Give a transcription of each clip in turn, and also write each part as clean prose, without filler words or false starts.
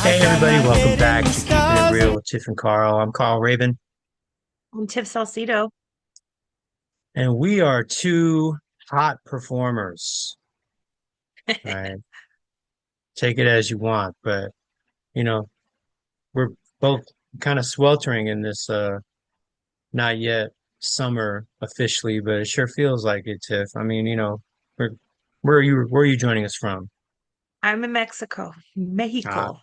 Hey everybody, welcome back to Keeping It Real with Tiff and Carl. I'm Carl Rabun, I'm Tiff Salcido. and we are two hot performers. Right? Take it as you want, but you know, we're both kind of sweltering in this not yet summer officially, but it sure feels like it, Tiff. I mean, where where are you joining us from? I'm in Mexico, Ah,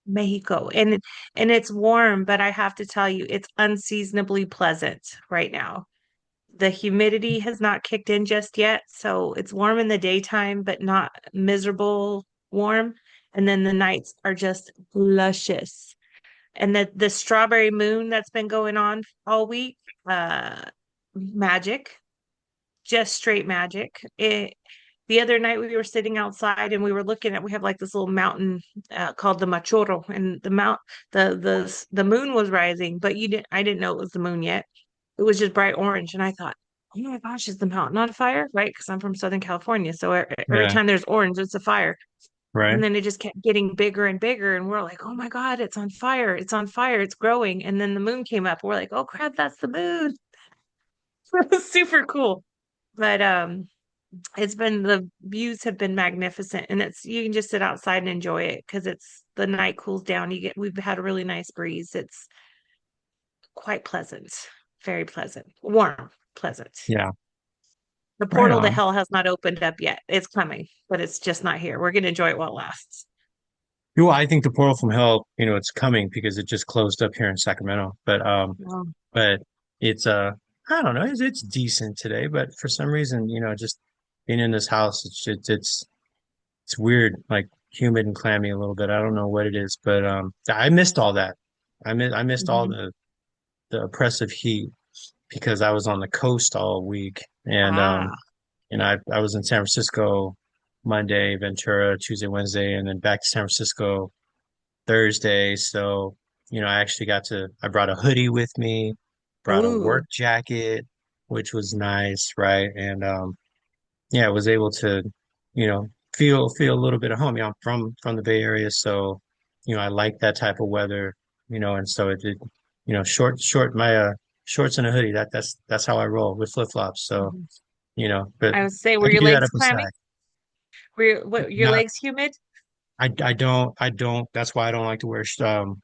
Mexico, and it's warm, but I have to tell you, it's unseasonably pleasant right now. The humidity has not kicked in just yet, so it's warm in the daytime, but not miserable warm. And then the nights are just luscious. And the strawberry moon that's been going on all week, uh, magic, just straight magic. The other night we were sitting outside and we were looking at we have like this little mountain called the Machoro, and the moon was rising, but you didn't I didn't know it was the moon yet. It was just bright orange, and I thought, oh my gosh, is the mountain on fire? Right? Because I'm from Southern California, so every yeah, time there's orange, it's a fire. right. And then it just kept getting bigger and bigger, and we're like, oh my God, it's on fire! It's on fire! It's growing! And then the moon came up. We're like, oh crap, that's the moon! It was super cool. But it's been the views have been magnificent, and it's you can just sit outside and enjoy it because it's the night cools down. We've had a really nice breeze. It's quite pleasant, very pleasant, warm, pleasant. Yeah, The right portal to on. hell has not opened up yet. It's coming, but it's just not here. We're gonna enjoy it while it lasts. Well, I think the portal from hell, it's coming because it just closed up here in Sacramento. Oh, But it's I don't know, it's decent today, but for some reason, just being in this house, it's weird, like humid and clammy a little bit. I don't know what it is, but I missed all that. I missed all mhm. the oppressive heat because I was on the coast all week, and Ah, I was in San Francisco Monday, Ventura, Tuesday, Wednesday, and then back to San Francisco Thursday. So, I brought a hoodie with me, brought a ooh, work jacket, which was nice, right? And yeah, I was able to, feel a little bit at home. I'm from the Bay Area, so I like that type of weather, and so it did, my shorts and a hoodie. That's how I roll with flip-flops. So, mhm. but I would say, I were can your do that legs up clammy? inside. Your Not legs humid? I don't. That's why I don't like to wear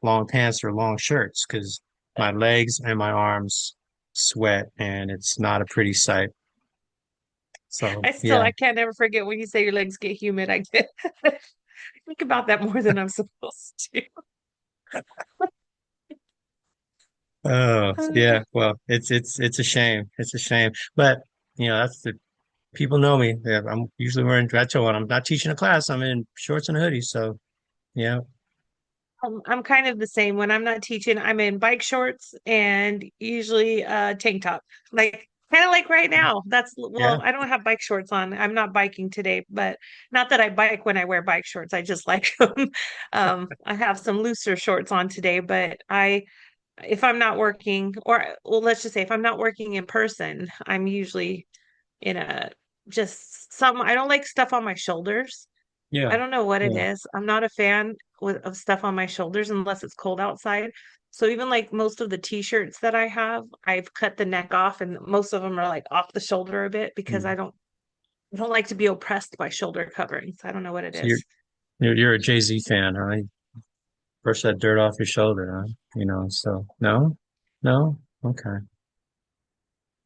long pants or long shirts because my legs and my arms sweat and it's not a pretty sight. So I yeah. can't ever forget when you say your legs get humid. I get I think about that more than I'm supposed to. Oh yeah. Well, it's a shame. It's a shame. But that's the people know me. Yeah, I'm usually wearing retro and I'm not teaching a class. I'm in shorts and a hoodie. So yeah. I'm kind of the same. When I'm not teaching, I'm in bike shorts and usually tank top. Like kind of like right now. Yeah. I don't have bike shorts on. I'm not biking today, but not that I bike when I wear bike shorts. I just like them. I have some looser shorts on today, but if I'm not working, or well, let's just say if I'm not working in person, I'm usually in a just some, I don't like stuff on my shoulders. I Yeah. don't know what it Yeah. is. I'm not a fan of stuff on my shoulders unless it's cold outside. So even like most of the t-shirts that I have, I've cut the neck off, and most of them are like off the shoulder a bit because Hmm. I don't like to be oppressed by shoulder coverings. I don't know what it So you're is. you're, you're a Jay-Z fan, huh? Brush that dirt off your shoulder, huh? So no, no, okay,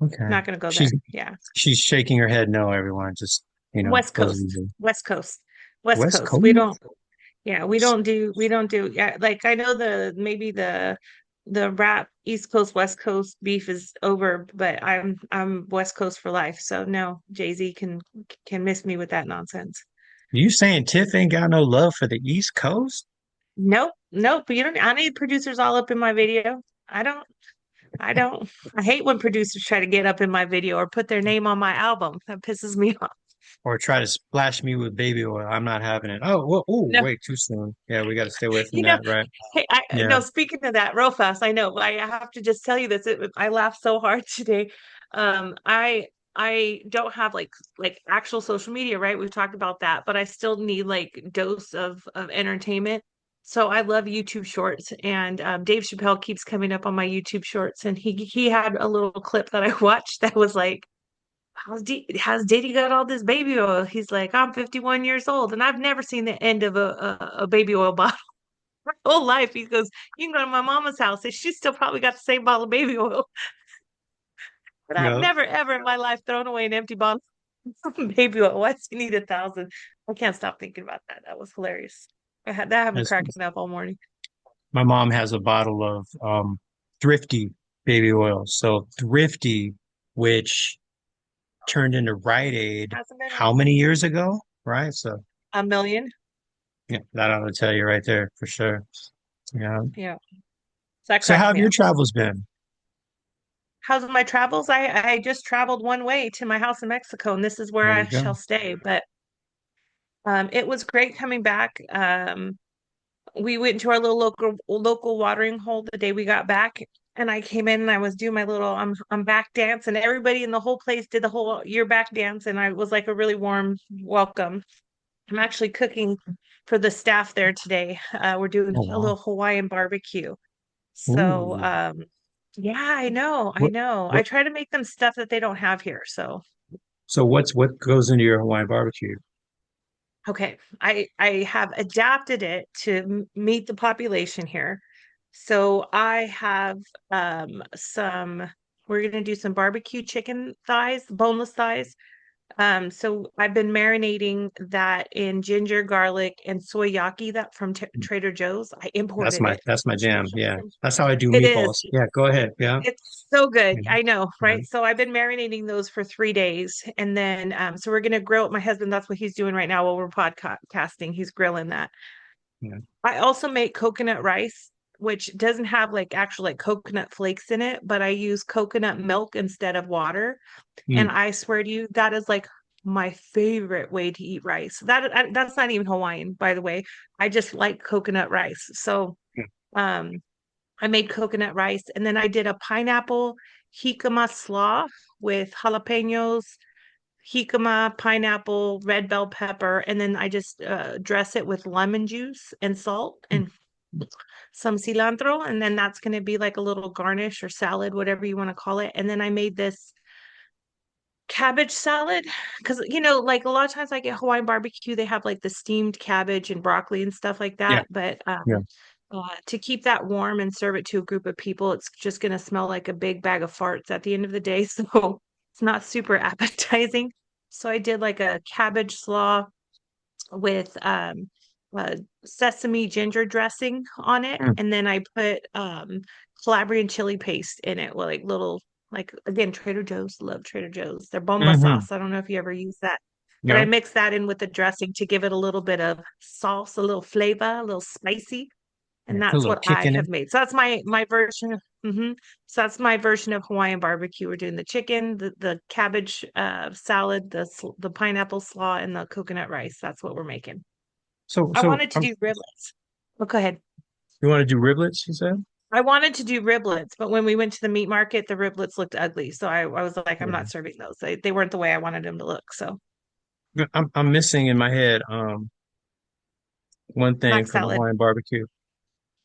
okay. Not going to go She's there. Yeah. she's shaking her head. No, everyone, just West those Coast. are the West Coast. West West Coast. We don't Coast. Yeah, we don't do yeah, like I know the rap East Coast West Coast beef is over, but I'm West Coast for life. So no, Jay-Z can miss me with that nonsense. You saying Tiff ain't got no love for the East Coast? Nope, nope. You don't I need producers all up in my video. I don't I don't I hate when producers try to get up in my video or put their name on my album. That pisses me off. Or try to splash me with baby oil? I'm not having it. Oh, well, oh, No, wait, too soon. Yeah, we got to stay away from you know, that, right? hey, Yeah. no, speaking of that, real fast, I know, I have to just tell you this. I laughed so hard today. I don't have like actual social media, right? We've talked about that, but I still need like dose of entertainment. So I love YouTube shorts, and Dave Chappelle keeps coming up on my YouTube shorts, and he had a little clip that I watched that was like, how's Diddy got all this baby oil? He's like, I'm 51 years old, and I've never seen the end of a baby oil bottle my whole life. He goes, you can go to my mama's house, and she's still probably got the same bottle of baby oil, but I've Yeah. never ever in my life thrown away an empty bottle of baby oil. Why does he need 1,000? I can't stop thinking about that. That was hilarious. I haven't That's, cracking up all morning. my mom has a bottle of Thrifty baby oil. So Thrifty, which turned into Rite Aid Hasn't been how many years ago? Right. So a million. yeah, that ought to tell you right there for sure. Yeah. Yeah. So that So how cracks have me your up. travels been? How's my travels? I just traveled one way to my house in Mexico, and this is where There I you go. shall stay. But it was great coming back. We went to our little local watering hole the day we got back, and I came in and I was doing my little I'm back dance, and everybody in the whole place did the whole "you're back" dance, and I was like a really warm welcome. I'm actually cooking for the staff there today. We're doing Oh a wow. little Hawaiian barbecue. So, Ooh. yeah, I know, I What know. I what try to make them stuff that they don't have here. So, so what goes into your Hawaiian barbecue? okay, I have adapted it to meet the population here. So I have some. We're gonna do some barbecue chicken thighs, boneless thighs. So I've been marinating that in ginger, garlic, and soyaki that from T Trader Joe's. I imported it. That's my jam. Yeah. From- That's how I do It is. meatballs. Yeah, go ahead. Yeah. It's so good. Yeah. I know, Yeah. right? So I've been marinating those for 3 days. And then, so we're going to grill my husband. That's what he's doing right now while we're podcasting. He's grilling that. Yeah. I also make coconut rice, which doesn't have like actual like coconut flakes in it, but I use coconut milk instead of water. And Mm. I swear to you, that is like my favorite way to eat rice. That's not even Hawaiian, by the way. I just like coconut rice. So, Yeah. um, I made coconut rice, and then I did a pineapple jicama slaw with jalapenos, jicama, pineapple, red bell pepper, and then I just dress it with lemon juice and salt Mm. and some cilantro, and then that's going to be like a little garnish or salad, whatever you want to call it. And then I made this cabbage salad because like a lot of times I get Hawaiian barbecue, they have like the steamed cabbage and broccoli and stuff like Yeah. that, but Yeah. to keep that warm and serve it to a group of people, it's just going to smell like a big bag of farts at the end of the day. So it's not super appetizing. So I did like a cabbage slaw with uh, sesame ginger dressing on it. Mm. And then I put Calabrian chili paste in it with like little, like again, Trader Joe's, love Trader Joe's. Their bomba Mm-hmm. sauce. I don't know if you ever use that. But I Yeah. mix that in with the dressing to give it a little bit of sauce, a little flavor, a little spicy, Yeah. and Put a that's little what kick I in it. have made. So that's my version. So that's my version of Hawaiian barbecue. We're doing the chicken, the cabbage salad, the pineapple slaw, and the coconut rice. That's what we're making. So I so wanted to do riblets. Oh, go ahead. you want to do riblets, you said? I wanted to do riblets, but when we went to the meat market, the riblets looked ugly. So I was like, I'm Yeah. not serving those. They weren't the way I wanted them to look. So I'm missing in my head one thing mac from salad. Hawaiian barbecue.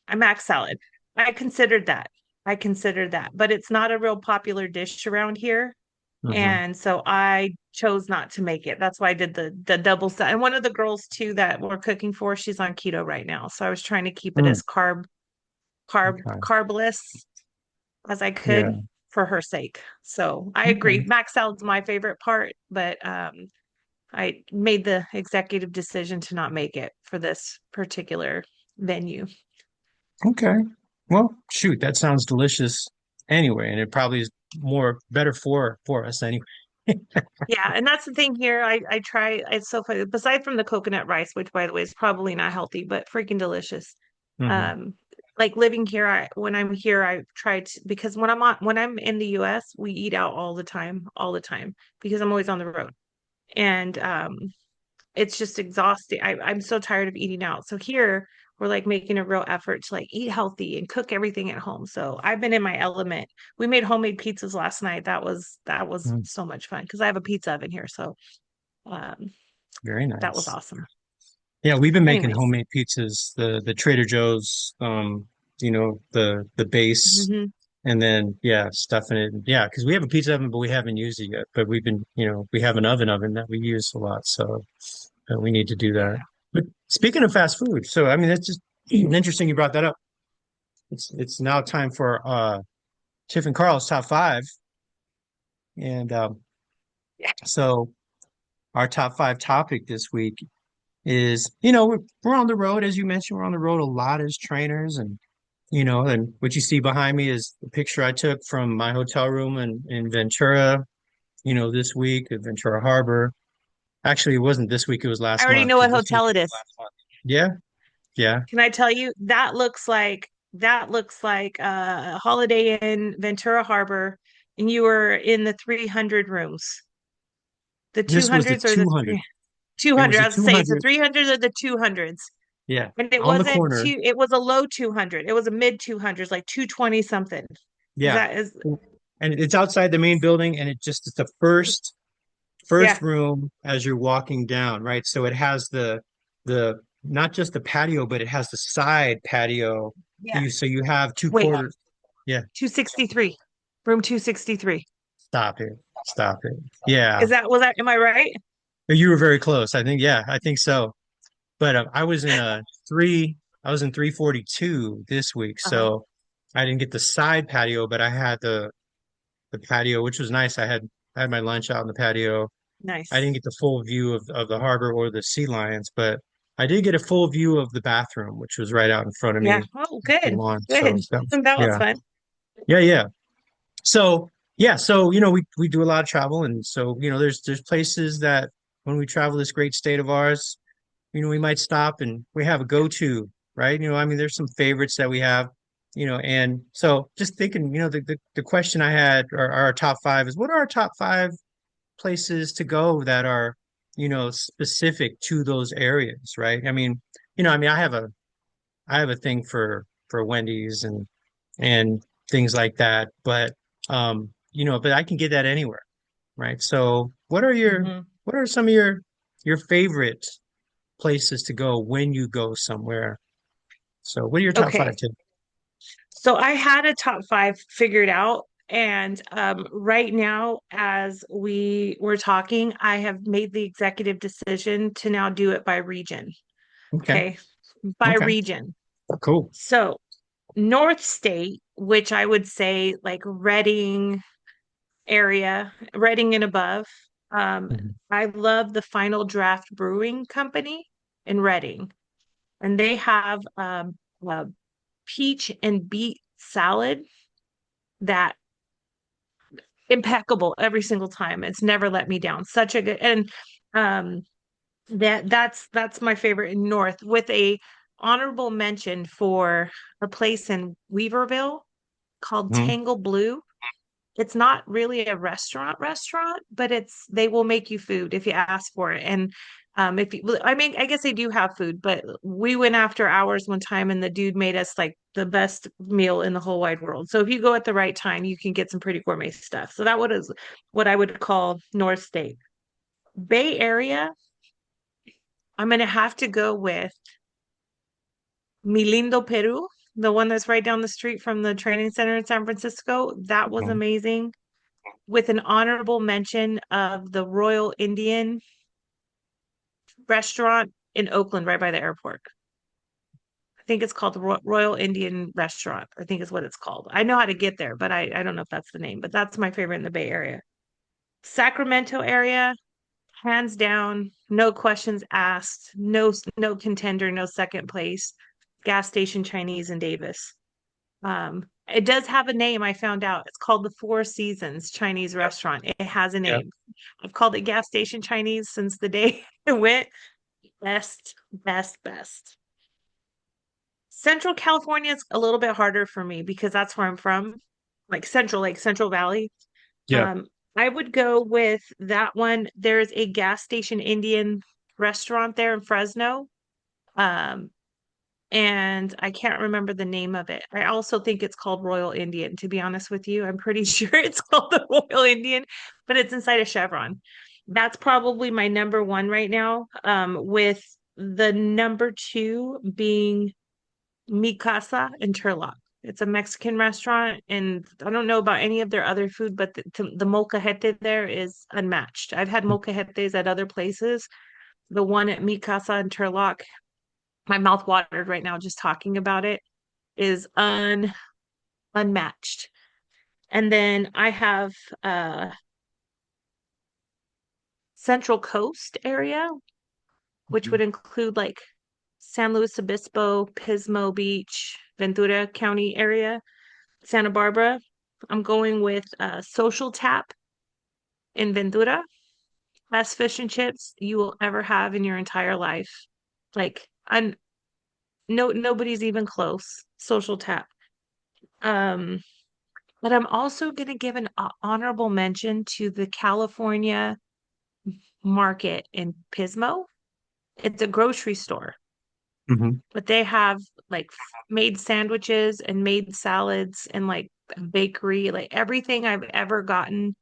I mac salad. I considered that. I considered that, but it's not a real popular dish around here. Mm-hmm. And so I chose not to make it. That's why I did the double set. And one of the girls too that we're cooking for, she's on keto right now. So I was trying to keep it Mm. as Okay. carbless as I Yeah. could for her sake. So I agree. Okay. Mac salad's my favorite part, but I made the executive decision to not make it for this particular venue. Okay. Well, shoot, that sounds delicious anyway, and it probably is more better for us anyway. Yeah, and that's the thing here. I try. It's so funny. Besides from the coconut rice, which by the way is probably not healthy, but freaking delicious. Hmm. Um, like living here, when I'm here, I try to because when I'm in the US, we eat out all the time because I'm always on the road, and it's just exhausting. I'm so tired of eating out. So here we're like making a real effort to like eat healthy and cook everything at home. So I've been in my element. We made homemade pizzas last night. That was Mm. so much fun because I have a pizza oven here. So um Very that was nice. awesome. Yeah, we've been making Anyways. homemade pizzas, the Trader Joe's, the base, Hmm. and then yeah, stuffing it. Yeah, because we have a pizza oven, but we haven't used it yet. But we've been, we have an oven that we use a lot, so we need to do that. Yeah. But speaking of fast food, so I mean, that's just interesting you brought that up. It's now time for Tiff and Carl's top five, and Yeah. so our top five topic this week is, we're on the road, as you mentioned, we're on the road a lot as trainers, and what you see behind me is the picture I took from my hotel room in Ventura, this week at Ventura Harbor. Actually, it wasn't this week, it was I last already month know what because this week hotel it it was is. last month. Yeah, yeah. Can I tell you that looks like a Holiday Inn Ventura Harbor, and you were in the 300 rooms. The This was the 200s or the 200. 200. It was I the was to say it's the 200. 300s or the 200s. Yeah, And it on the wasn't corner. two, it was a low 200. It was a mid 200s, like 220 something. Is Yeah. that is And it's outside the main building, and it's the first yeah. room as you're walking down, right? So it has the not just the patio, but it has the side patio. Yeah. So you have two Wait, quarters. Yeah, 263. Room 263. stop it. Stop it. Yeah. Is that was that am I right? You were very close. I think, yeah, I think so. But I was in I was in 342 this week, Uh-huh. so I didn't get the side patio, but I had the patio, which was nice. I had my lunch out in the patio. I didn't Nice. get the full view of the harbor or the sea lions, but I did get a full view of the bathroom, which was right out in front of Yeah. me, Oh, the good. lawn. So Good. That was yeah, fun. yeah, yeah. So yeah, so we do a lot of travel, and so there's places that when we travel this great state of ours, we might stop and we have a go-to, right? I mean, there's some favorites that we have, and so just thinking, the question I had, or our top five, is what are our top five places to go that are, specific to those areas, right? I mean, I have a thing for Wendy's and things like that, but but I can get that anywhere, right? So, Hmm. what are some of your favorite places to go when you go somewhere? So, what are your top five Okay. tips? So I had a top five figured out. And right now, as we were talking, I have made the executive decision to now do it by region. Okay, Okay. By okay, region. cool. So North State, which I would say like Reading area, Reading and above. Um, Mhm. I love the Final Draft Brewing Company in Reading, and they have a peach and beet salad that impeccable every single time. It's never let me down. Such a good and um that's my favorite in North with a honorable mention for a place in Weaverville called Mhm. Tangle Blue. It's not really a restaurant, but they will make you food if you ask for it. And if you, I mean, I guess they do have food, but we went after hours one time and the dude made us like the best meal in the whole wide world. So if you go at the right time, you can get some pretty gourmet stuff. So that is what I would call North State. Bay Area, I'm gonna have to go with Mi Lindo Peru, the one that's right down the street from the training center in San Francisco. That was Mhm. amazing. With an honorable mention of the Royal Indian restaurant in Oakland, right by the airport. I think it's called the Royal Indian Restaurant. I think is what it's called. I know how to get there, but I don't know if that's the name. But that's my favorite in the Bay Area. Sacramento area, hands down, no questions asked, no contender, no second place. Gas station Chinese in Davis. It does have a name, I found out. It's called the Four Seasons Chinese Yep, Restaurant. It has a yep. name. I've called it gas station Chinese since the day I went. Best, best, best. Central California is a little bit harder for me because that's where I'm from, like Central Valley. Yeah. Um, I would go with that one. There's a gas station Indian restaurant there in Fresno. Um, and I can't remember the name of it. I also think it's called Royal Indian, to be honest with you. I'm pretty sure it's called the Royal Indian, but it's inside a Chevron. That's probably my number one right now. With the number two being Mi Casa in Turlock. It's a Mexican restaurant, and I don't know about any of their other food, but the molcajete there is unmatched. I've had molcajetes at other places. The one at Mi Casa in Turlock, my mouth watered right now just talking about it, is unmatched. And then I have Central Coast area, which Mhm. would include like San Luis Obispo, Pismo Beach, Ventura County area, Santa Barbara. I'm going with Social Tap in Ventura. Best fish and chips you will ever have in your entire life. Like, I'm nobody's even close. Social Tap. Um, but I'm also going to give an honorable mention to the California Market in Pismo. It's a grocery store, Mhm. but they have like made sandwiches and made salads and like a bakery, like everything I've ever gotten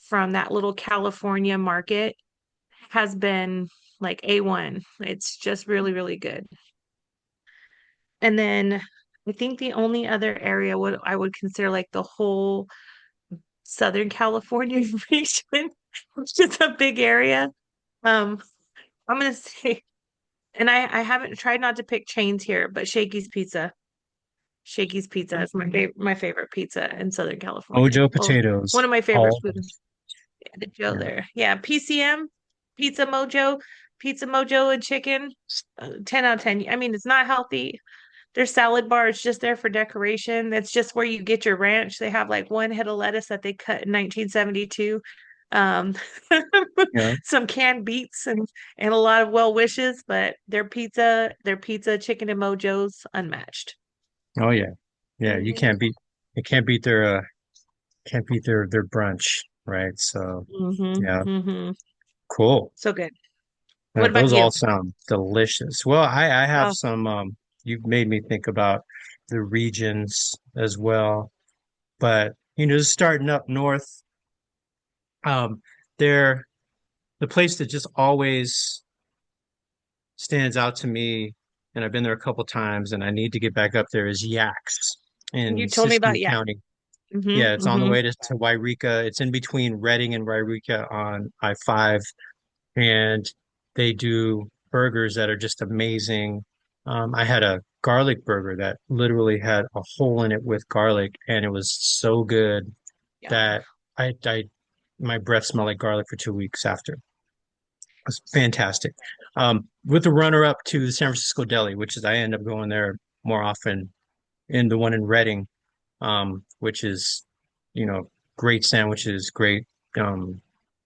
from that little California market has been like A1. It's just really, really good. And then I think the only other area what I would consider like the whole Southern California region, which is a big area. Um, I'm gonna say, and I haven't tried not to pick chains here, but Shakey's Pizza. Shakey's Pizza is my favorite pizza in Southern California. Mojo Well, one potatoes, of my favorite all. foods. Yeah, the Joe Yeah. there. Yeah, PCM, Pizza Mojo and chicken. 10 out of 10. I mean, it's not healthy. Their salad bar is just there for decoration. That's just where you get your ranch. They have like one head of lettuce that they cut in 1972. Um, Yeah. some canned beets and a lot of well wishes, but their pizza, chicken and mojo's unmatched. Oh yeah. Yeah. You Hmm. can't beat their can't beat their brunch, right? So Hmm. yeah, Hmm. cool. So good. What about Those you? all sound delicious. Well, I have Oh, some you've made me think about the regions as well. But just starting up north, um, they're the place that just always stands out to me, and I've been there a couple times, and I need to get back up there is Yaks you in told me about Siskiyou yeah. County. Hmm. Yeah, it's on the Hmm. way to Wairika. It's in between Redding and Wairika on I-5, and they do burgers that are just amazing. I had a garlic burger that literally had a hole in it with garlic, and it was so good Yeah. that I my breath smelled like garlic for 2 weeks after. It was fantastic. With the runner-up to the San Francisco Deli, which is I end up going there more often, in the one in Reading, which is, you know, great sandwiches, great, um,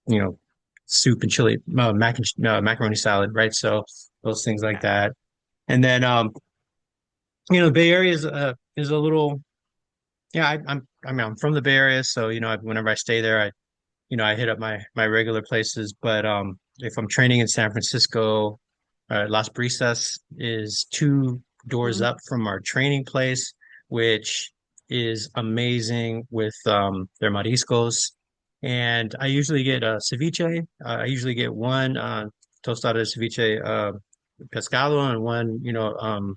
you know, soup and chili, macaroni salad, right? So those things like Yeah. that. And then, the Bay Area is a little, yeah, I mean, I'm from the Bay Area, so whenever I stay there, I hit up my regular places. But if I'm training in San Francisco, Las Brisas is two doors Mm. up from our training place, which is amazing with their mariscos. And I usually get a ceviche. I usually get one tostada de ceviche pescado and one,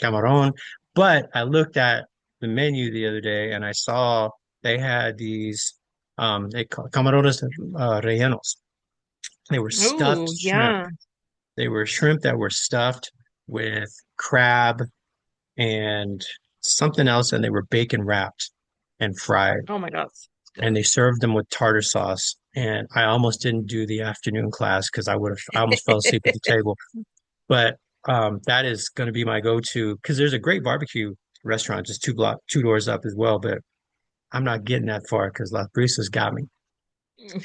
camarón. But I looked at the menu the other day and I saw they had these they call camarones rellenos. They were stuffed Oh, shrimp. yeah. They were shrimp that were stuffed with crab and something else, and they were bacon wrapped and fried. Oh my God. It's And good. they served them with tartar sauce. And I almost didn't do the afternoon class because I almost fell asleep at the table. But that is going to be my go-to because there's a great barbecue restaurant just two doors up as well. But I'm not getting that far because Las Brisas got me.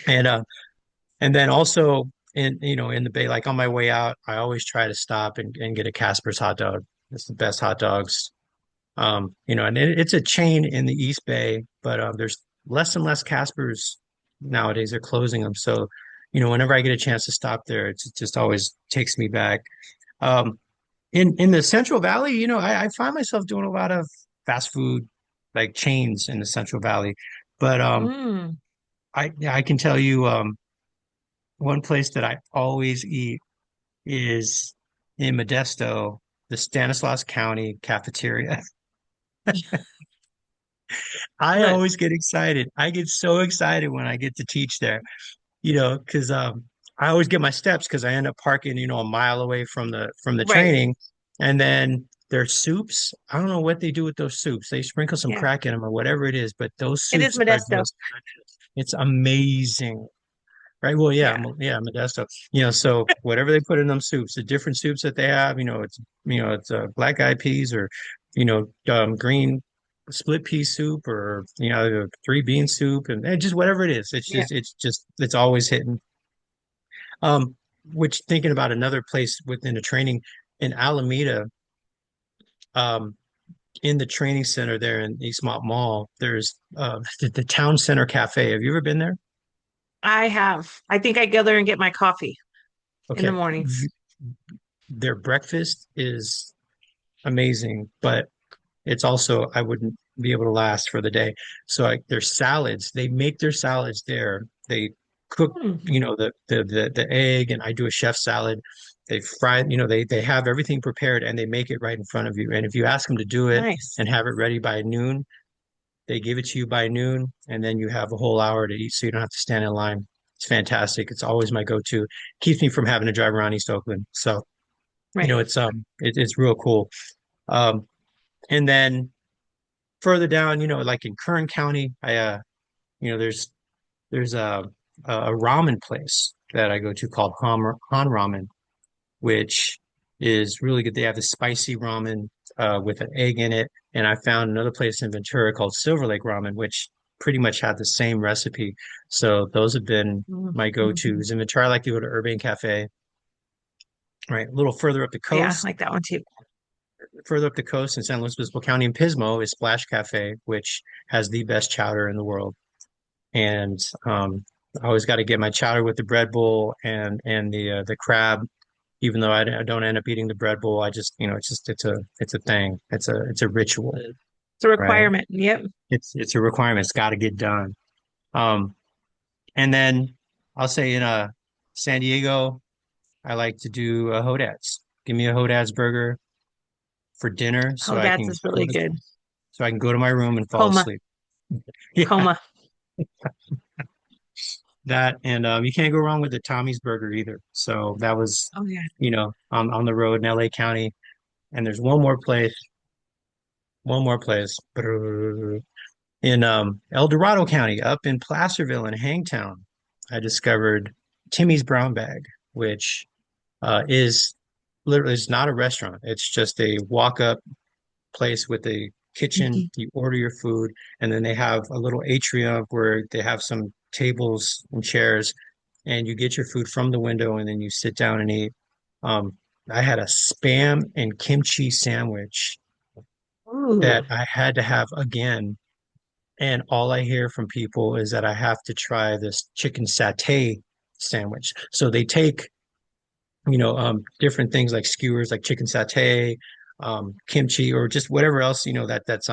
And then also in the Bay, like on my way out, I always try to stop and get a Casper's hot dog. It's the best hot dogs. And it's a chain in the East Bay, but there's less and less Casper's nowadays. They're closing them. So, whenever I get a chance to stop there, it just always takes me back. Um, in the Central Valley, I find myself doing a lot of fast food like chains in the Central Valley. But Mm. I can tell you one place that I always eat is in Modesto, the Stanislaus County cafeteria. I Look, always get excited. I get so excited when I get to teach there, because I always get my steps because I end up parking, a mile away from the right. training, and then their soups. I don't know what they do with those soups. They sprinkle some Yeah. crack in them or whatever it is, but those It is soups are Modesto. just, it's amazing. Right. Well, yeah, Yeah. yeah, Modesto. So whatever they put in them soups, the different soups that they have, it's black eyed peas or, green split pea soup or, three bean soup and just whatever it is. Yeah. It's always hitting. Um, which thinking about another place within the training in Alameda, um, in the training center there in Eastmont Mall, there's the Town Center Cafe. Have you ever been there? I have. I think I go there and get my coffee in the Okay. mornings. Their breakfast is amazing, but it's also I wouldn't be able to last for the day. So their salads, they make their salads there. They cook, Hmm, the egg, and I do a chef salad. They fry, they have everything prepared and they make it right in front of you. And if you ask them to do it nice. and have it ready by noon, they give it to you by noon, and then you have a whole hour to eat, so you don't have to stand in line. It's fantastic. It's always my go-to. Keeps me from having to drive around East Oakland. So, Right. it's real cool. Um, and then further down, like in Kern County, there's a ramen place that I go to called Han Ramen, which is really good. They have the spicy ramen with an egg in it, and I found another place in Ventura called Silver Lake Ramen, which pretty much had the same recipe. So those have been my Mhm. go-tos. In Ventura, I like to go to Urbane Cafe, right? A little Yeah, I coast, like that one too. further up the coast in San Luis Obispo County in Pismo is Splash Cafe, which has the best chowder in the world. And I always got to get my chowder with the bread bowl and the crab. Even though I don't end up eating the bread bowl, I just it's a thing. It's a ritual, It's a right? requirement. Yep. It's a requirement. It's got to get done. Um, and then I'll say in San Diego, I like to do a Hodad's. Give me a Hodad's burger for dinner, Oh, that's is really good. so I can go to my room and fall Coma, asleep. Yeah, coma. that and you can't go wrong with the Tommy's burger either. So that was, Oh yeah. on the road in LA County. And there's one more place in El Dorado County, up in Placerville in Hangtown. I discovered Timmy's Brown Bag, which is literally it's not a restaurant. It's just a walk up place with a kitchen. Mhm. You order your food, and then they have a little atrium where they have some tables and chairs, and you get your food from the window, and then you sit down and eat. Um, I had a spam and kimchi sandwich Ooh. that I had to have again, and all I hear from people is that I have to try this chicken satay sandwich. So they take, different things like skewers, like chicken satay, kimchi, or just whatever else, that's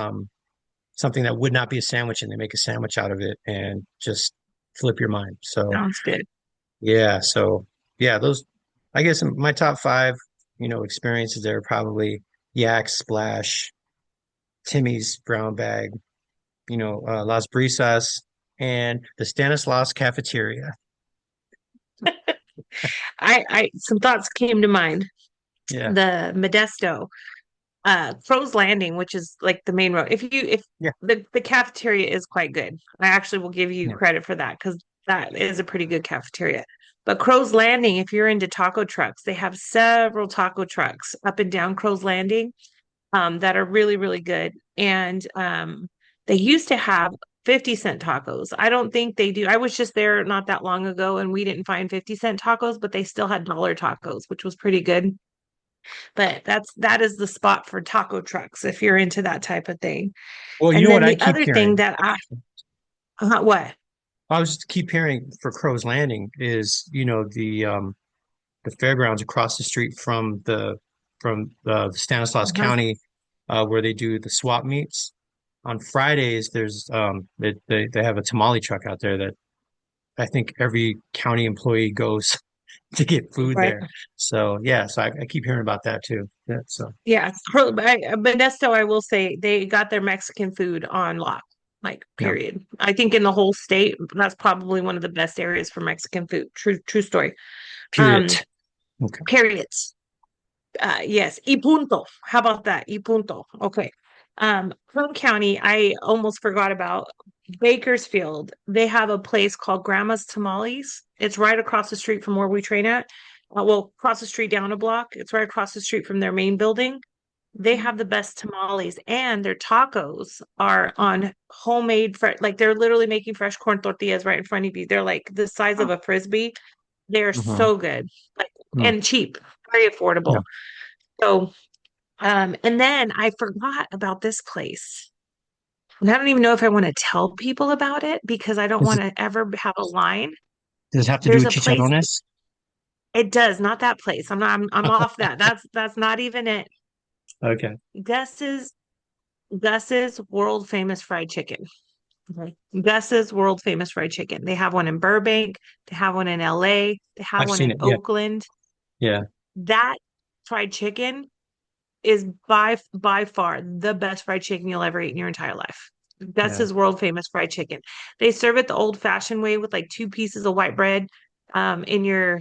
something that would not be a sandwich, and they make a sandwich out of it and just flip your mind. So Sounds good. yeah, those, I guess my top five, experiences there are probably Yak Splash, Timmy's Brown Bag, Las Brisas, and the Stanislaus Cafeteria. I some thoughts came to mind. Yeah, The Modesto, Crow's Landing, which is like the main road. If yeah, the cafeteria is quite good. I actually will give you yeah. credit for that because that is a pretty good cafeteria. But Crow's Landing, if you're into taco trucks, they have several taco trucks up and down Crow's Landing that are really, really good. And they used to have 50-cent tacos. I don't think they do. I was just there not that long ago and we didn't find 50-cent tacos, but they still had dollar tacos, which was pretty good. But that is the spot for taco trucks if you're into that type of thing. Well, you And know then what I the keep other thing hearing? that what? I was just keep hearing for Crow's Landing is, the fairgrounds across the street from the Stanislaus Uh-huh. County, where they do the swap meets. On Fridays, there's they have a tamale truck out there that I think every county employee goes to get food Right. there. So yeah, so I keep hearing about that too. Yeah, so Yeah. Modesto, I will say they got their Mexican food on lock, like yeah, period. I think in the whole state, that's probably one of the best areas for Mexican food. True story. period. Um, Okay. period. Yes, y punto. How about that? Y punto. Okay. Plum County, I almost forgot about Bakersfield. They have a place called Grandma's Tamales. It's right across the street from where we train at. Well, across the street down a block. It's right across the street from their main building. They have the best tamales, and their tacos are on homemade, like they're literally making fresh corn tortillas right in front of you. They're like the size of a frisbee. They're Hmm. so good, like, Hmm. and cheap, very Yeah. affordable. So, and then I forgot about this place. And I don't even know if I want to tell people about it because I don't Does want it to ever have a line. does it have to do There's with a place, chicharrones? it does, not that place. I'm off that. That's not even it. Okay. Gus's Gus's world famous fried chicken. Okay. Gus's world famous fried chicken. They have one in Burbank, they have one in LA, they have I've one seen in it. Yeah. Oakland. Yeah. That fried chicken is by far the best fried chicken you'll ever eat in your entire life. That's Yeah. his world famous fried chicken. They serve it the old fashioned way with like two pieces of white bread in your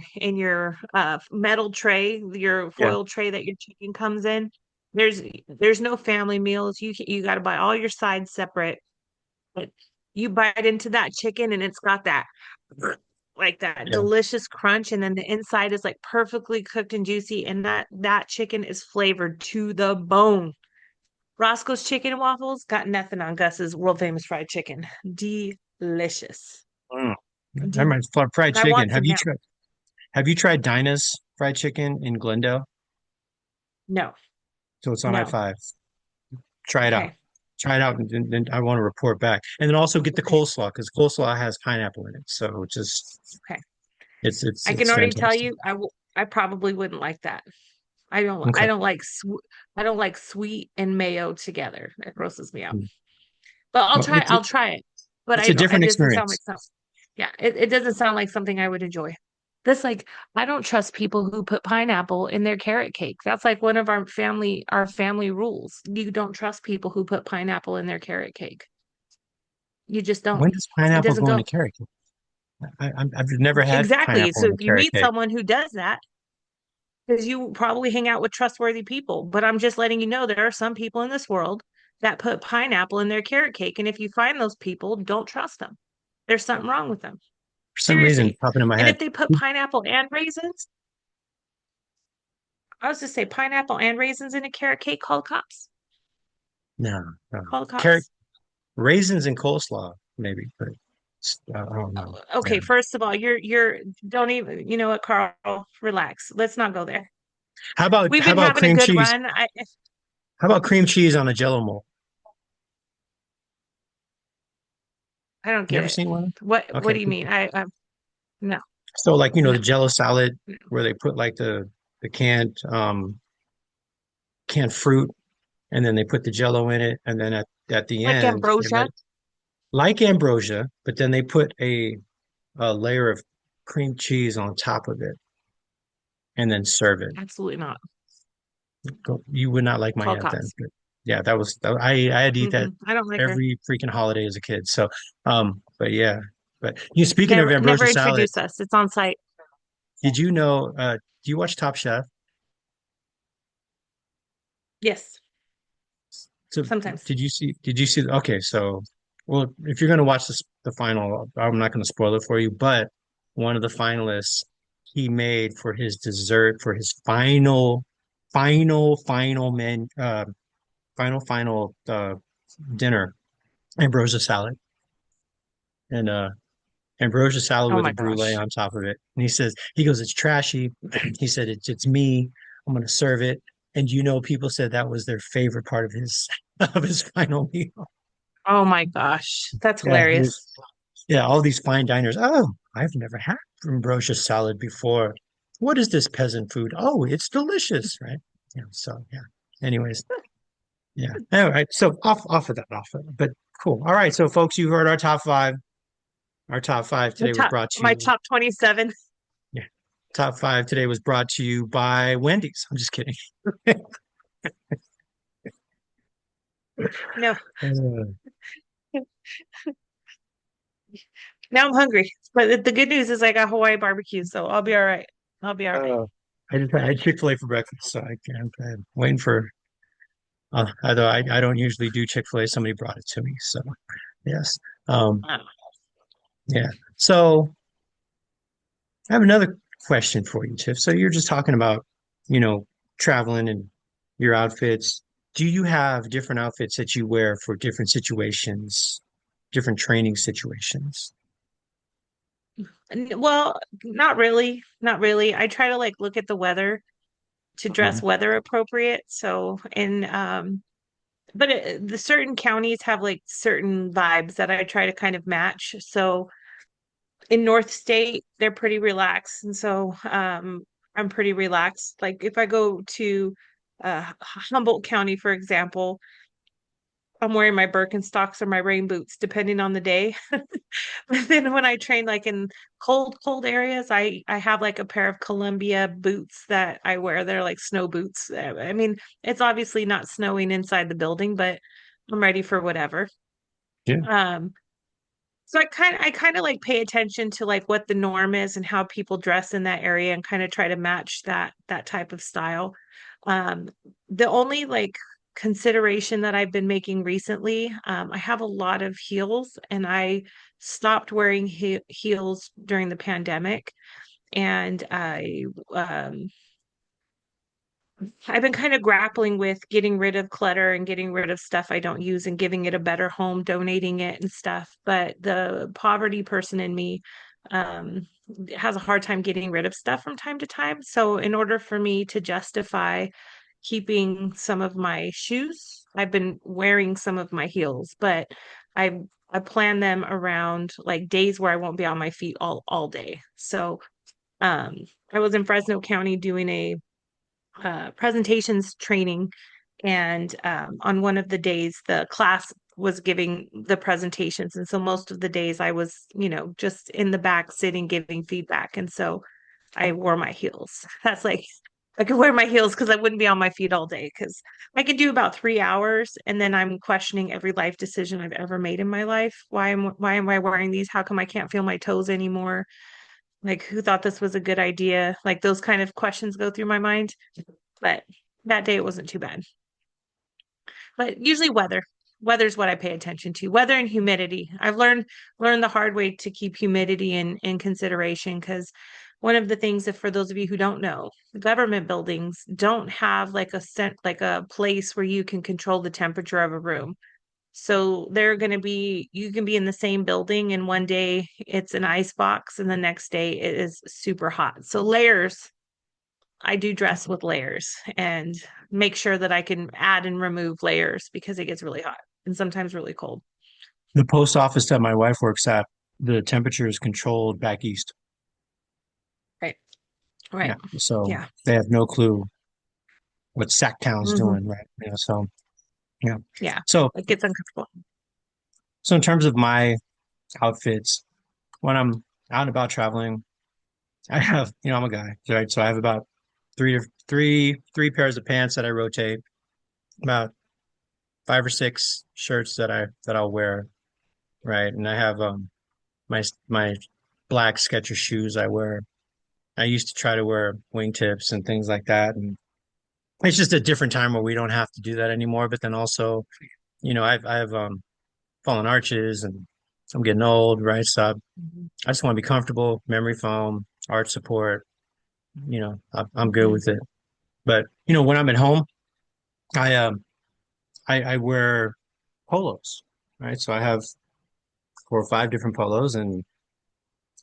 metal tray, your Yeah. foil tray that your chicken comes in. There's there's no family meals. You got to buy all your sides separate. But you bite into that chicken and it's got that like that Yeah. delicious crunch, and then the inside is like perfectly cooked and juicy, and that chicken is flavored to the bone. Roscoe's Chicken and Waffles got nothing on Gus's world famous fried chicken. Delicious. Mm. That De- reminds fried and I chicken. want some now. Have you tried Dinah's fried chicken in Glendale? No, So it's on no. I-5. Try it out. Okay, Try it out, and then I want to report back. And then also get the okay, coleslaw because coleslaw has pineapple in it. So just okay. it's I can it's already tell fantastic. you, I probably wouldn't like that. I Okay. don't like I don't like sweet and mayo together. It grosses me out. Mm. But Well, I'll try it. But it's I a don't, it different doesn't sound experience. like something. Yeah, it doesn't sound like something I would enjoy. This like I don't trust people who put pineapple in their carrot cake. That's like one of our family rules. You don't trust people who put pineapple in their carrot cake. You just don't. When does It pineapple doesn't go in a go. carrot cake? I've never had Exactly. pineapple So in a if you carrot meet cake. someone who does that, because you probably hang out with trustworthy people, but I'm just letting you know there are some people in this world that put pineapple in their carrot cake. And if you find those people, don't trust them. There's something wrong with them. For some reason, it's Seriously. popping in my And head. if they put pineapple and raisins, I was just say pineapple and raisins in a carrot cake, call the cops. No, no. Call the Carrot cops. raisins and coleslaw, maybe, but I don't know. Yeah. Okay, first of all, you're don't even you know what, Carl, relax. Let's not go there. We've How been about having a cream good cheese? run. How about cream cheese on a Jello mold? I don't You get ever it. seen one? What Okay. do you mean? I no, So like, no. the Jello salad where they put like the canned fruit and then they put the Jello in it and then at the Like end they ambrosia? let like ambrosia, but then they put a layer of cream cheese on top of it and then serve it. Absolutely not. You would not like my Call aunt then. cops. But yeah, I had to eat that I don't like her. every freaking holiday as a kid. So but yeah. But you speaking of Never ambrosia salad, introduce us. It's on site. did you know do you watch Top Chef? Yes, So sometimes. did you see okay, so well if you're gonna watch the final, I'm not gonna spoil it for you, but one of the finalists he made for his dessert for his final final dinner, ambrosia salad. And ambrosia salad Oh with a my brulee gosh. on top of it. And he goes, it's trashy. He said, it's me. I'm going to serve it. And people said that was their favorite part of his of his final meal. Oh my gosh. That's Yeah, hilarious. yeah, all these fine diners. Oh, I've never had ambrosia salad before. What is this peasant food? Oh, it's delicious, right? Yeah. So yeah. Anyways, yeah. All right. So off of that. But cool. All right. So folks, you heard our top five. Our top five The today was top brought to my you. top 27. Yeah. top five today was brought to you by Wendy's. I'm just kidding. No, Uh, now I'm hungry. But the good news is I got Hawaii barbecue, so I'll be all right. I'll be all right. uh, I had Chick-fil-A for breakfast, so I'm waiting for. Although I don't usually do Chick-fil-A, somebody brought it to me. So yes, um, Oh. yeah. So I have another question for you, Tiff. So you're just talking about, you know, traveling and your outfits. Do you have different outfits that you wear for different situations, different training situations? Well, not really. Not really. I try to like look at the weather to dress Mhm. weather appropriate. So, but the certain counties have like certain vibes that I try to kind of match. So in North State, they're pretty relaxed. And so I'm pretty relaxed. Like if I go to Humboldt County, for example, I'm wearing my Birkenstocks or my rain boots, depending on the day. But then when I train like in cold areas, I have like a pair of Columbia boots that I wear. They're like snow boots. I mean, it's obviously not snowing inside the building, but I'm ready for whatever. Yeah. Um, so I kind of like pay attention to like what the norm is and how people dress in that area and kind of try to match that type of style. Um, the only like consideration that I've been making recently, I have a lot of heels and I stopped wearing heels during the pandemic and I've been kind of grappling with getting rid of clutter and getting rid of stuff I don't use and giving it a better home, donating it and stuff. But the poverty person in me um, has a hard time getting rid of stuff from time to time. So, in order for me to justify keeping some of my shoes, I've been wearing some of my heels, but I I plan them around like days where I won't be on my feet all day. So, um, I was in Fresno County doing a presentations training. And on one of the days, the class was giving the presentations. And so most of the days I was, just in the back sitting, giving feedback. And so I wore my heels. That's like, I could wear my heels because I wouldn't be on my feet all day because I could do about 3 hours and then I'm questioning every life decision I've ever made in my life. Why am I wearing these? How come I can't feel my toes anymore? Like who thought this was a good idea? Like those kind of questions go through my mind. But that day it wasn't too bad. But usually weather. Weather's what I pay attention to. Weather and humidity. I've learned the hard way to keep humidity in consideration because one of the things that for those of you who don't know, government buildings don't have like a place where you can control the temperature of a room. So they're going to be you can be in the same building and one day it's an ice box and the next day it is super hot. So layers I do dress with layers and make sure that I can add and remove layers because it gets really hot and sometimes really cold. The post office that my wife works at, the temperature is controlled back east. Right. Yeah. Right. So Yeah. they have no clue what Sacktown's Hmm. doing, right? So yeah. Yeah. So It gets uncomfortable. so in terms of my outfits, when I'm out and about traveling, I have, I'm a guy, right? So I have about three pairs of pants that I rotate, about five or six shirts that I'll wear, right? And I have my black Skechers shoes I wear. I used to try to wear wingtips and things like that, and it's just a different time where we don't have to do that anymore. But then also, I have fallen arches, and I'm getting old, right? So Mhm. I just want to be comfortable, memory foam, arch support. I'm good Mhm. with it. But when I'm at home, I I wear polos, right? So I have four or five different polos, and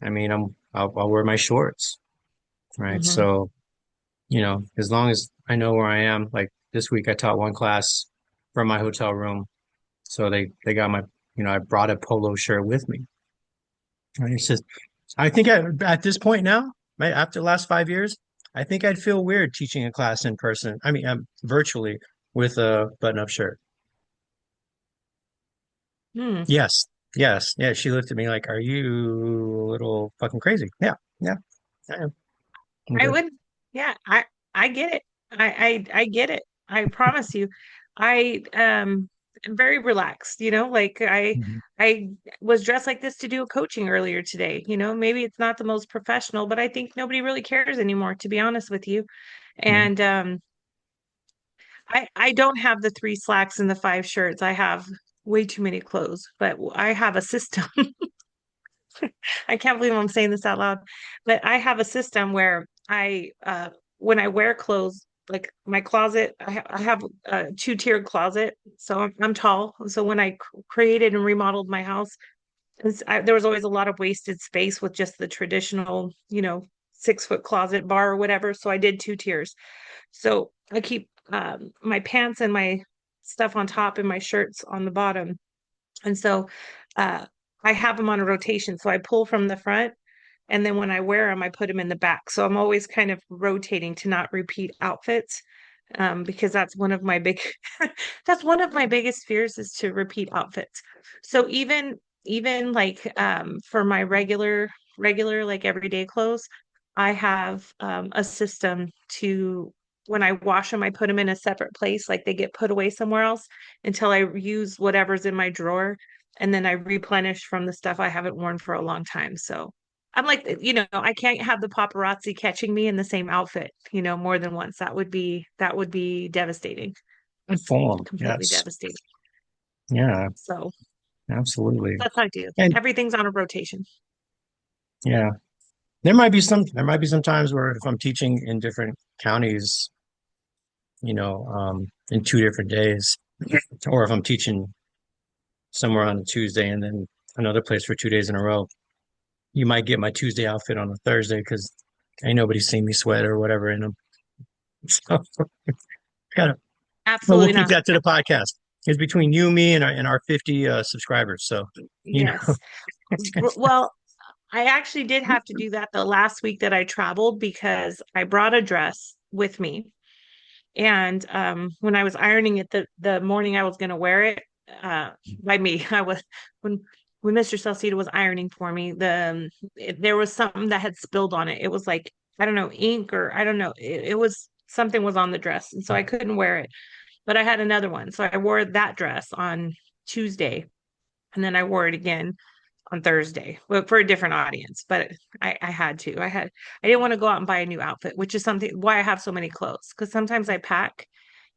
I mean I'll wear my shorts, right? Mhm. So as long as I know where I am, like this week I taught one class from my hotel room, so they got my I brought a polo shirt with me. Right? It's just I think at this point now, right after the last 5 years, I think I'd feel weird teaching a class in person. I mean, virtually with a button-up shirt. Hmm. Yes, yes, yeah. She looked at me like, "Are you a little fucking crazy?" Yeah, yeah, I am. I Okay. would, yeah, I get it. I get it. I promise you. I'm very relaxed, like Mhm. I was dressed like this to do a coaching earlier today. Maybe it's not the most professional, but I think nobody really cares anymore, to be honest with you. Yeah. And I don't have the three slacks and the five shirts. I have way too many clothes, but I have a system. I can't believe I'm saying this out loud, but I have a system where when I wear clothes, like my closet, I have a two-tiered closet. So I'm tall. So when I created and remodeled my house, there was always a lot of wasted space with just the traditional, 6-foot closet bar or whatever. So I did two tiers. So I keep my pants and my stuff on top and my shirts on the bottom. And so uh, I have them on a rotation. So I pull from the front, and then when I wear them, I put them in the back. So I'm always kind of rotating to not repeat outfits, because that's one of my big that's one of my biggest fears is to repeat outfits. So even like for my regular like everyday clothes, I have a system to when I wash them, I put them in a separate place, like they get put away somewhere else until I use whatever's in my drawer, and then I replenish from the stuff I haven't worn for a long time. So I'm like, I can't have the paparazzi catching me in the same outfit, more than once. That would be devastating, Good form. completely Yes. devastating. Yeah, So absolutely. that's what I do. And Everything's on a rotation. yeah, there might be some times where if I'm teaching in different counties, in 2 different days, or if I'm teaching somewhere on a Tuesday and then another place for 2 days in a row, you might get my Tuesday outfit on a Thursday because ain't nobody seen me sweat or whatever in them. So gotta, but we'll Absolutely keep not. that to the podcast. It's between you, me, and our 50 subscribers. So, you know, Yes. Well, I actually did have to do that the last week that I traveled because I brought a dress with me. And when I was ironing it the morning I was going to wear it, uh, by me, I was when Mr. Salcedo was ironing for me, there was something that had spilled on it. It was like I don't know ink or I don't know. It was something was on the dress, and so I couldn't wear it. But I had another one, so I wore that dress on Tuesday, and then I wore it again on Thursday, but for a different audience. But I had to. I didn't want to go out and buy a new outfit, which is something why I have so many clothes. Because sometimes I pack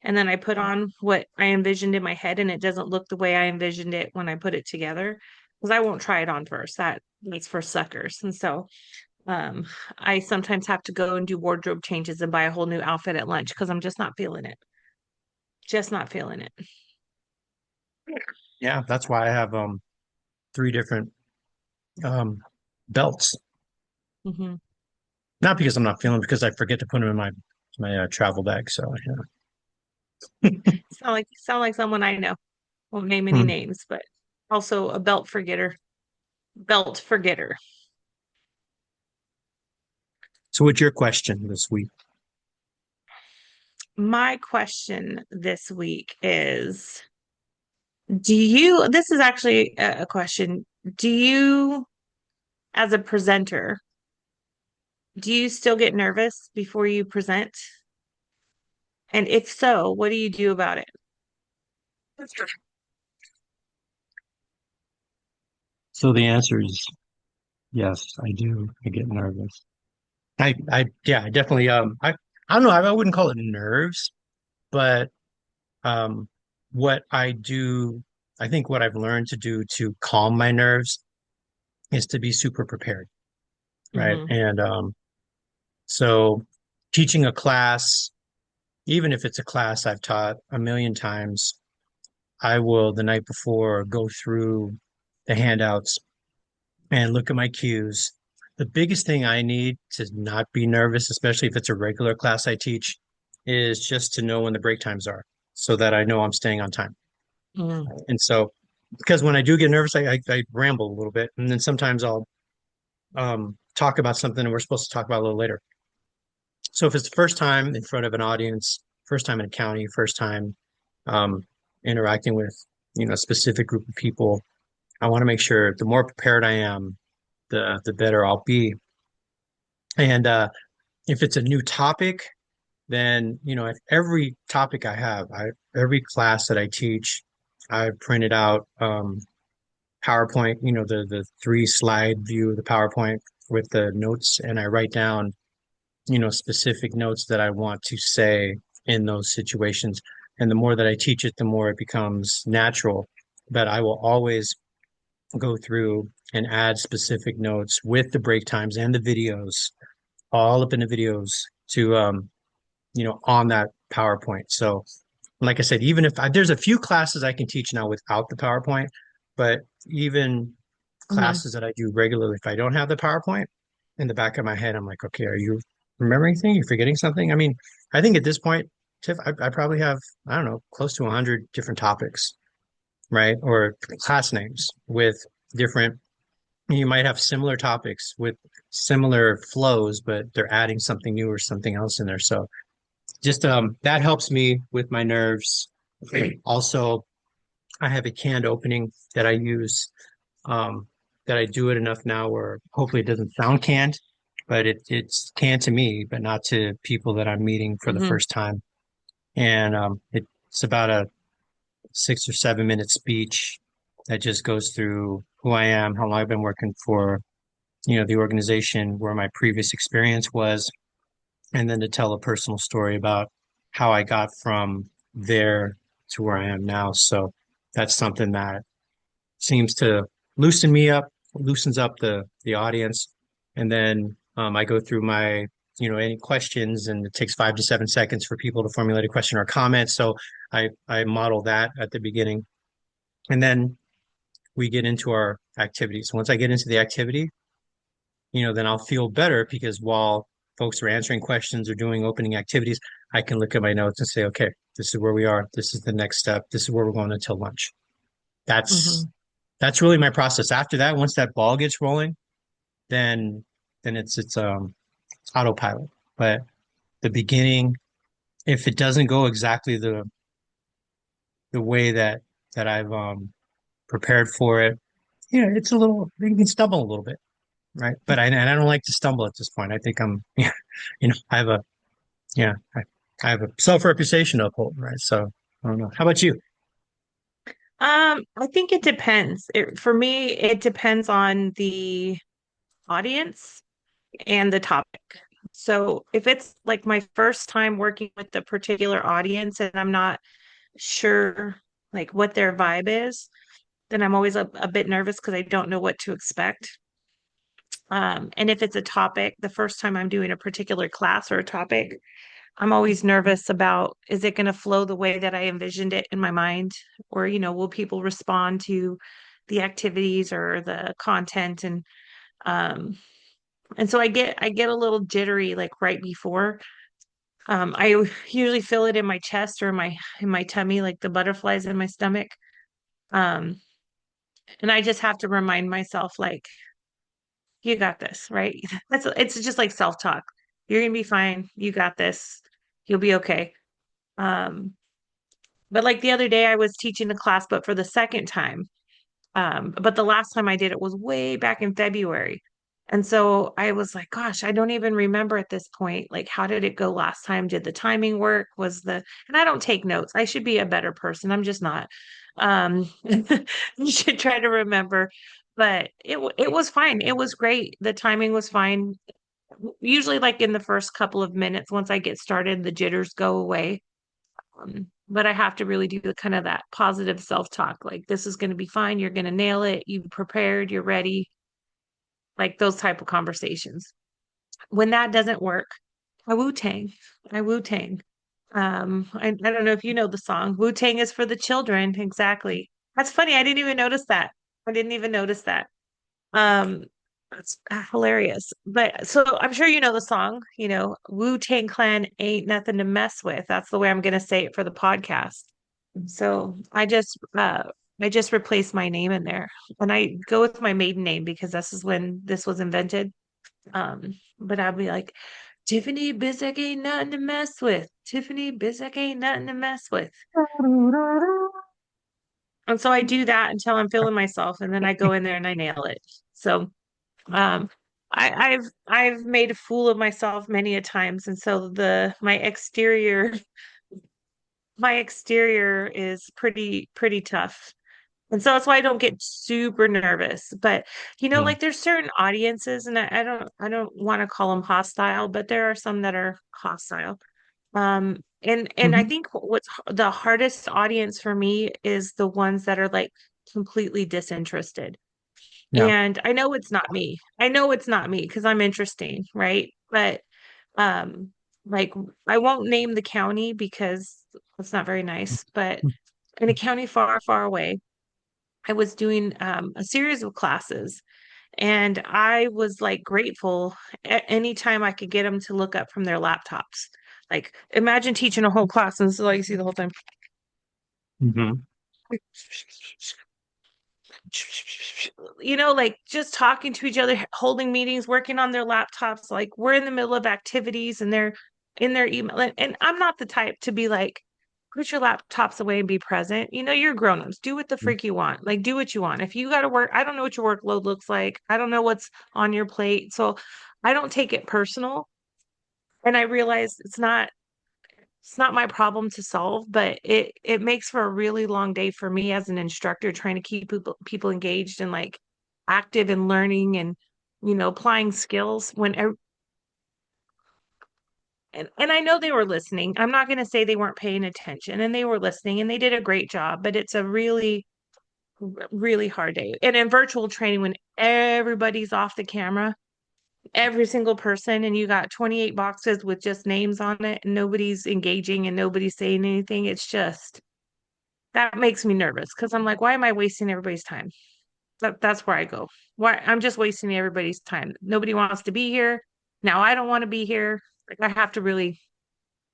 and then I put on what I envisioned in my head, and it doesn't look the way I envisioned it when I put it together. Because I won't try it on first. That's for suckers. And so um, I sometimes have to go and do wardrobe changes and buy a whole new outfit at lunch because I'm just not feeling it. Just not feeling it. yeah, that's why I have three different um belts. Hmm. Not because I'm not feeling, because I forget to put them in my travel bag. So yeah. Sound like someone I know. Won't name any Hmm. names, but also a belt forgetter. Belt forgetter. So what's your question this week? My question this week is, this is actually a question. Do you, as a presenter, do you still get nervous before you present? And if so, what do you do about it? So the answer is yes, I do. I get nervous. Yeah, I definitely, I don't know. I wouldn't call it nerves, but, um, what I do, I think what I've learned to do to calm my nerves is to be super prepared, right? Hmm. And, so teaching a class, even if it's a class I've taught a million times, I will the night before go through the handouts and look at my cues. The biggest thing I need to not be nervous, especially if it's a regular class I teach, is just to know when the break times are so that I know I'm staying on time. Mm. And so, because when I do get nervous, I ramble a little bit. And then sometimes I'll talk about something and we're supposed to talk about a little later. So if it's the first time in front of an audience, first time in a county, first time um, interacting with, a specific group of people, I want to make sure the more prepared I am, the better I'll be. And If it's a new topic, then, at every topic every class that I teach, I printed out PowerPoint, the three slide view of the PowerPoint with the notes, and I write down, specific notes that I want to say in those situations. And the more that I teach it, the more it becomes natural. But I will always go through and add specific notes with the break times and the videos, all up in the videos to, on that PowerPoint. So, like I said, even if there's a few classes I can teach now without the PowerPoint, but even Hmm. classes that I do regularly, if I don't have the PowerPoint in the back of my head, I'm like, okay, are you remembering anything? You're forgetting something? I mean, I think at this point, Tiff, I probably have, I don't know, close to 100 different topics, right? Or class names with different, you might have similar topics with similar flows, but they're adding something new or something else in there. So just that helps me with my nerves. Also, I have a canned opening that I use, um, that I do it enough now where hopefully it doesn't sound canned, but it's canned to me, but not to people that I'm meeting for the Hmm. first time. And it's about a 6 or 7 minute speech that just goes through who I am, how long I've been working for, the organization, where my previous experience was, and then to tell a personal story about how I got from there to where I am now. So that's something that seems to loosen me up, loosens up the audience, and then I go through my any questions, and it takes 5 to 7 seconds for people to formulate a question or comment. So I model that at the beginning, and then we get into our activities. Once I get into the activity, then I'll feel better because while folks are answering questions or doing opening activities, I can look at my notes and say, okay, this is where we are. This is the next step. This is where we're going until lunch. That's Hmm. that's really my process. After that, once that ball gets rolling, then it's autopilot. But the beginning, if it doesn't go exactly the way that I've prepared for it, it's a little you can stumble a little bit, right? But I don't like to stumble at this point. I think I'm yeah, I have a yeah, I have a self-reputation to uphold, right? So I don't know. How about you? I think it depends. For me, it depends on the audience and the topic. So if it's like my first time working with the particular audience and I'm not sure like what their vibe is, then I'm always a bit nervous because I don't know what to expect. And if it's a topic, the first time I'm doing a particular class or a topic, I'm always nervous about is it going to flow the way that I envisioned it in my mind? Or, will people respond to the activities or the content? Um, and so I get a little jittery like right before. I usually feel it in my chest or in my tummy, like the butterflies in my stomach. Um, and I just have to remind myself, like, you got this, right? It's just like self-talk. You're gonna be fine. You got this. You'll be okay. Um, but like the other day I was teaching the class, but for the second time. But the last time I did it was way back in February. And so I was like, gosh, I don't even remember at this point. Like, how did it go last time? Did the timing work? And I don't take notes. I should be a better person. I'm just not. You should try to remember. But it was fine. It was great. The timing was fine. Usually, like in the first couple of minutes, once I get started, the jitters go away. But I have to really do the kind of that positive self-talk, like this is going to be fine, you're going to nail it, you prepared, you're ready, like those type of conversations. When that doesn't work, I Wu-Tang. I Wu-Tang. I don't know if you know the song. Wu-Tang is for the children. Exactly. That's funny. I didn't even notice that. I didn't even notice that. Um, it's hilarious. But so I'm sure you know the song, Wu-Tang Clan ain't nothing to mess with. That's the way I'm gonna say it for the podcast. So I just replaced my name in there. And I go with my maiden name because this is when this was invented. But I'll be like, Tiffany Bizek ain't nothing to mess with. Tiffany Bizek ain't nothing to mess with. And so I do that until I'm feeling myself, and then I go in there and I nail it. So um I've made a fool of myself many a times, and so the my exterior is pretty tough. And so that's why I don't get super nervous. But Mm. like there's certain audiences, and I don't want to call them hostile, but there are some that are hostile. And I Hmm. think what's the hardest audience for me is the ones that are like completely disinterested. Yeah. And I know it's not me. I know it's not me because I'm interesting, right? But um, like I won't name the county because it's not very nice, but in a county far, far away, I was doing a series of classes, and I was like grateful anytime I could get them to look up from their laptops. Like imagine teaching a whole class and so all you see the whole time. Hmm. Like just talking to each other, holding meetings, working on their laptops. Like we're in the middle of activities and they're in their email. And I'm not the type to be like, put your laptops away and be present. You're grown-ups. Do what the freak you want. Like do what you want. If you got to work, I don't know what your workload looks like. I don't know what's on your plate. So I don't take it personal. And I realize it's not my problem to solve, but it makes for a really long day for me as an instructor trying to keep people engaged and like active and learning and applying skills and I know they were listening. I'm not going to say they weren't paying attention and they were listening and they did a great job, but it's a really really hard day. And in virtual training when everybody's off the camera, every single person, and you got 28 boxes with just names on it and nobody's engaging and nobody's saying anything, it's just that makes me nervous because I'm like, why am I wasting everybody's time? That's where I go. Why I'm just wasting everybody's time. Nobody wants to be here. Now I don't want to be here. Like I have to really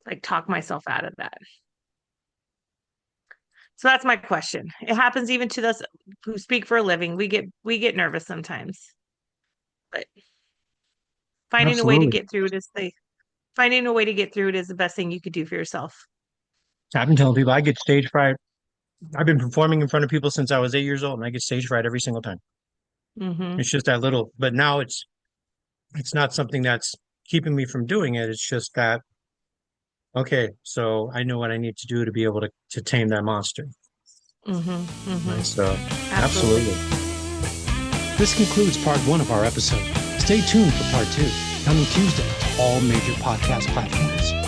like talk myself out of that. So that's my question. It happens even to us who speak for a living. We get nervous sometimes. But finding a way to Absolutely. get through it is the finding a way to get through it is the best thing you could do for yourself. I've been telling people I get stage fright. I've been performing in front of people since I was 8 years old, and I get stage fright every single time. Hmm. It's just that little, but now it's not something that's keeping me from doing it. It's just that okay, so I know what I need to do to be able to tame that monster. Hmm. Right. Hmm. So Absolutely. absolutely. This concludes part one of our episode. Stay tuned for part two, coming Tuesday to all major podcast platforms.